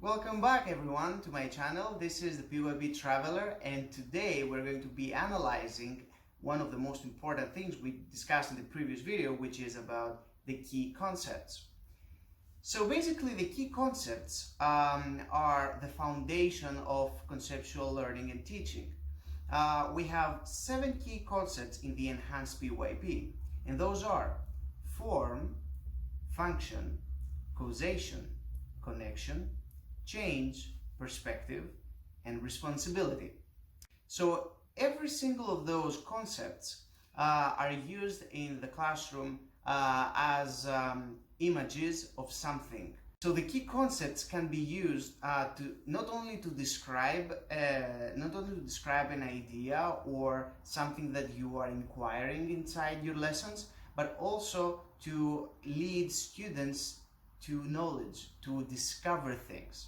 Welcome back everyone to my channel. This is the PYP Traveler, and today we're going to be analyzing one of the most important things we discussed in the previous video, which is about the key concepts. So basically the key concepts are the foundation of conceptual learning and teaching. We have 7 key concepts in the enhanced PYP, and those are form, function, causation, connection, change, perspective, and responsibility. So every single of those concepts are used in the classroom as images of something. So the key concepts can be used to not only to describe an idea or something that you are inquiring inside your lessons, but also to lead students to knowledge, to discover things.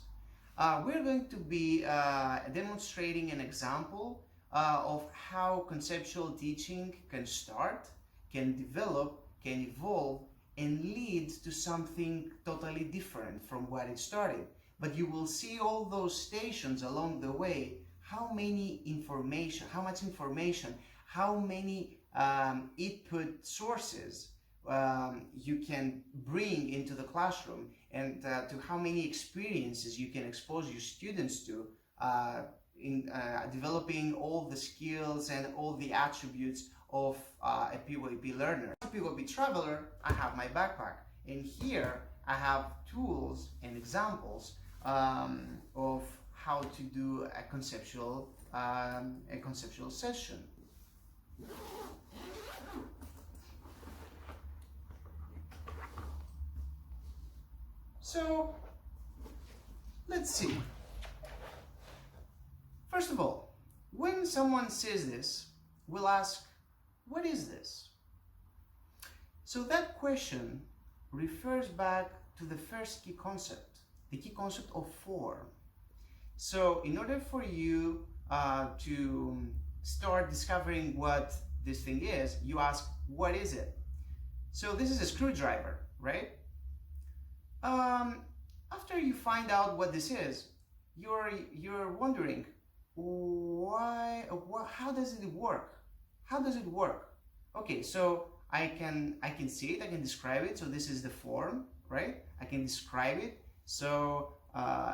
We're going to be demonstrating an example of how conceptual teaching can start, can develop, can evolve, and lead to something totally different from what it started. But you will see all those stations along the way, how much information, how many input sources you can bring into the classroom, and to how many experiences you can expose your students to in developing all the skills and all the attributes of a PYP learner. As a PYP traveler, I have my backpack, and here I have tools and examples of how to do a conceptual session. So let's see. First of all, when someone says this, we'll ask, what is this? So that question refers back to the first key concept, the key concept of form. So in order for you to start discovering what this thing is, you ask, what is it? So this is a screwdriver, right? After you find out what this is, you're wondering, how does it work? How does it work? Okay, so I can see it, I can describe it. So this is the form, right? I can describe it. So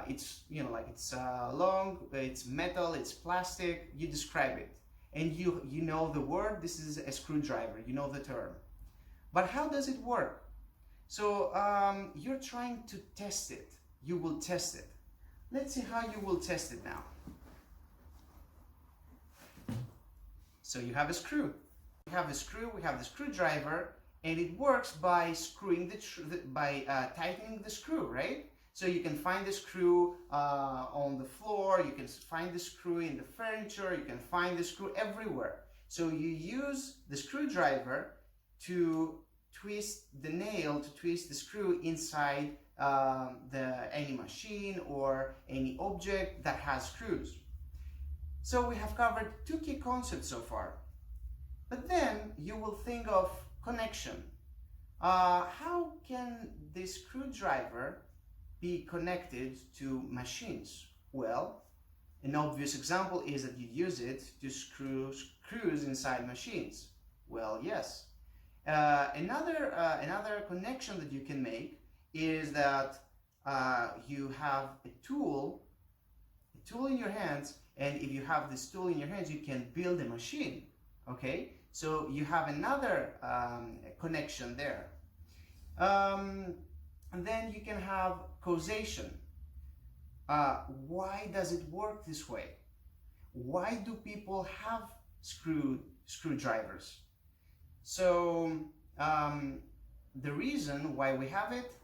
it's, it's long, it's metal, it's plastic. You describe it, and you know the word. This is a screwdriver. You know the term. But how does it work? So you're trying to test it. You will test it. Let's see how you will test it now. So you have a screw. We have the screwdriver, and it works by screwing tightening the screw, right? So you can find the screw on the floor, you can find the screw in the furniture, you can find the screw everywhere. So you use the screwdriver to twist the nail, to twist the screw inside any machine or any object that has screws. So we have covered 2 key concepts so far. But then you will think of connection. How can this screwdriver be connected to machines? Well, an obvious example is that you use it to screw screws inside machines. Well, yes. Another connection that you can make is that you have a tool in your hands, and if you have this tool in your hands, you can build a machine. Okay, so you have another connection there. And then you can have causation. Why does it work this way? Why do people have screwdrivers? So the reason why we have it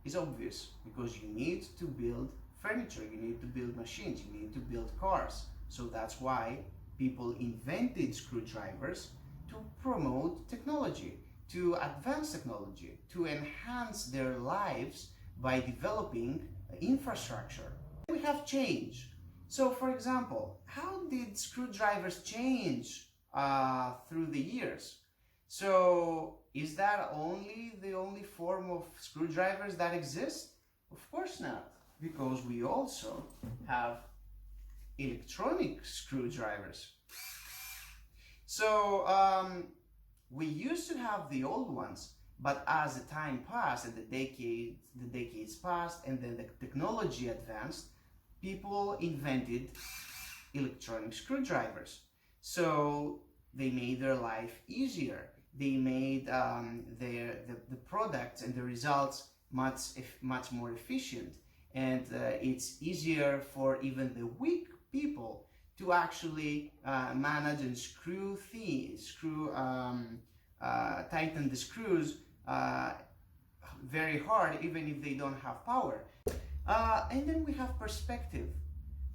is obvious, because you need to build furniture, you need to build machines, you need to build cars. So that's why people invented screwdrivers, to promote technology, to advance technology, to enhance their lives by developing infrastructure. We have change. So for example, how did screwdrivers change through the years? So is that the only form of screwdrivers that exist? Of course not. because we also have electronic screwdrivers. So we used to have the old ones, but as the time passed and the decades passed and then the technology advanced, people invented electronic screwdrivers. So they made their life easier. They made the products and the results much more efficient, and it's easier for even the weak people to actually manage and tighten the screws very hard, even if they don't have power. And then we have perspective.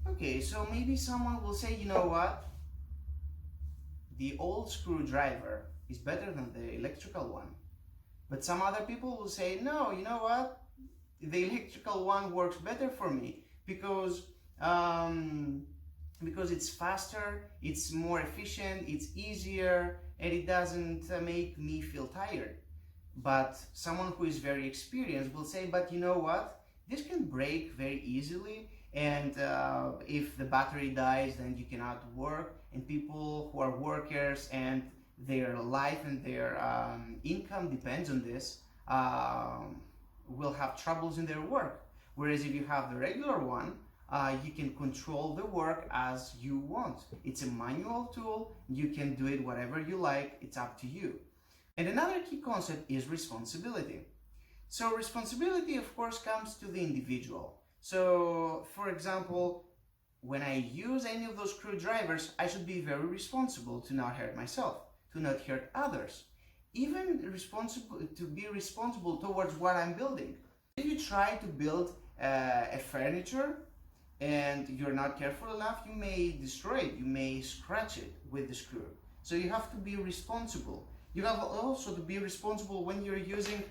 Okay, so maybe someone will say, you know what? The old screwdriver is better than the electrical one. But some other people will say, no, you know what? The electrical one works better for me because it's faster, it's more efficient, it's easier, and it doesn't make me feel tired. But someone who is very experienced will say, but you know what? This can break very easily, and if the battery dies, then you cannot work, and people who are workers and their life and their income depends on this will have troubles in their work. Whereas if you have the regular one, you can control the work as you want. It's a manual tool. You can do it whatever you like. It's up to you. And another key concept is responsibility. So responsibility, of course, comes to the individual. So, for example, when I use any of those screwdrivers, I should be very responsible to not hurt myself, to not hurt others, even to be responsible towards what I'm building. If you try to build a furniture and you're not careful enough, you may destroy it, you may scratch it with the screw. So you have to be responsible. You have also to be responsible when you're using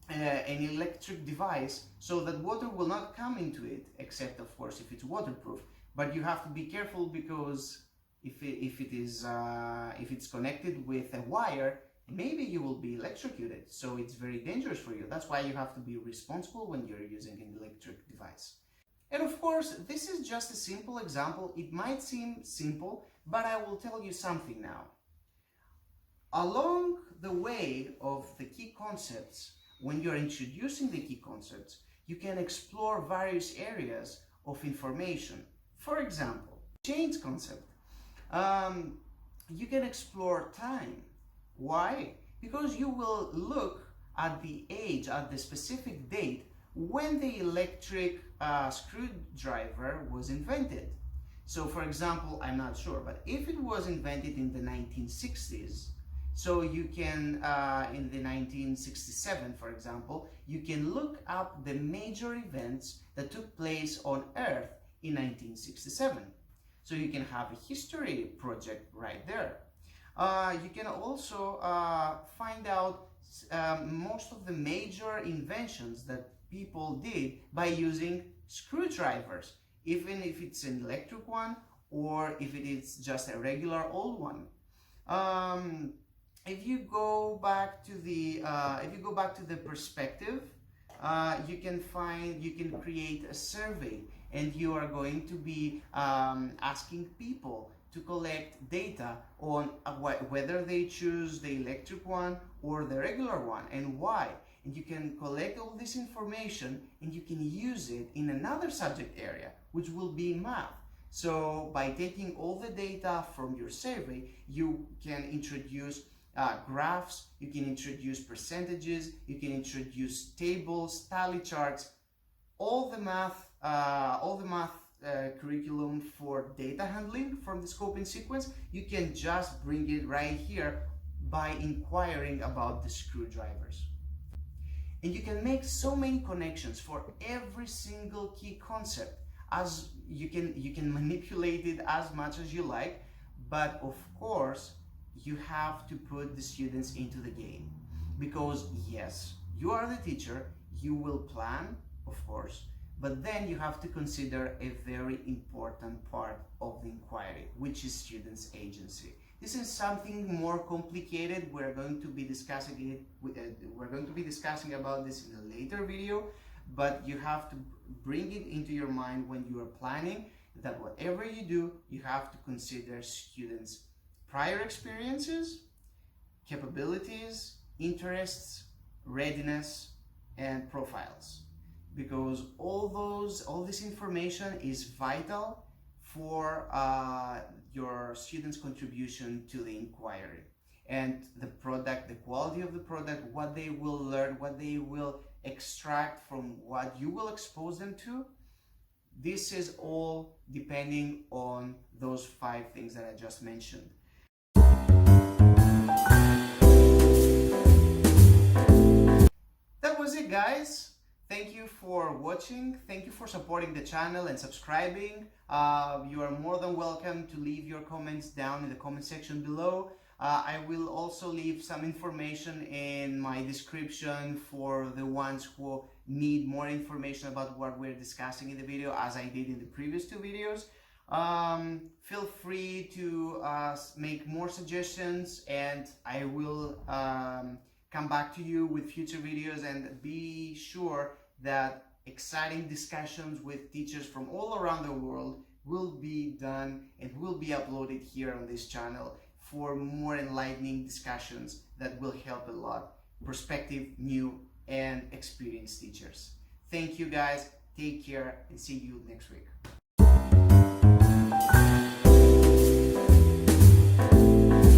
an electric device, so that water will not come into it, except of course if it's waterproof. But you have to be careful, because if it's connected with a wire, maybe you will be electrocuted. So it's very dangerous for you. That's why you have to be responsible when you're using an electric device. And of course, this is just a simple example. It might seem simple, but I will tell you something now. Along the way of the key concepts, when you're introducing the key concepts, you can explore various areas of information. For example, change concept. You can explore time. Why? Because you will look at the age, at the specific date when the electric screwdriver was invented. So for example, I'm not sure, but if it was invented in the 1960s, so you can, in the 1967, for example, you can look up the major events that took place on Earth in 1967. So you can have a history project right there. You can also find out most of the major inventions that people did by using screwdrivers, even if it's an electric one or if it is just a regular old one. If you go back to the perspective, you can create a survey, and you are going to be asking people to collect data on whether they choose the electric one or the regular one, and why. And you can collect all this information and you can use it in another subject area, which will be math. So by taking all the data from your survey, you can introduce graphs, you can introduce percentages, you can introduce tables, tally charts, all the math curriculum for data handling from the scope and sequence. You can just bring it right here by inquiring about the screwdrivers. And you can make so many connections for every single key concept, as you can manipulate it as much as you like, but of course you have to put the students into the game, because yes, you are the teacher, you will plan, of course, but then you have to consider a very important part of the inquiry, which is students' agency. This is something more complicated. We're going to be discussing about this in a later video, but you have to bring it into your mind when you are planning that whatever you do, you have to consider students' prior experiences, capabilities, interests, readiness, and profiles, because all this information is vital for your students' contribution to the inquiry. And the product, the quality of the product, what they will learn, what they will extract from what you will expose them to, this is all depending on those 5 things that I just mentioned. That was it, guys. Thank you for watching. Thank you for supporting the channel and subscribing. You are more than welcome to leave your comments down in the comment section below. I will also leave some information in my description for the ones who need more information about what we're discussing in the video, as I did in the previous 2 videos. Feel free to make more suggestions, and I will come back to you with future videos, and be sure that exciting discussions with teachers from all around the world will be done and will be uploaded here on this channel for more enlightening discussions that will help a lot prospective, new, and experienced teachers. Thank you, guys. Take care and see you next week.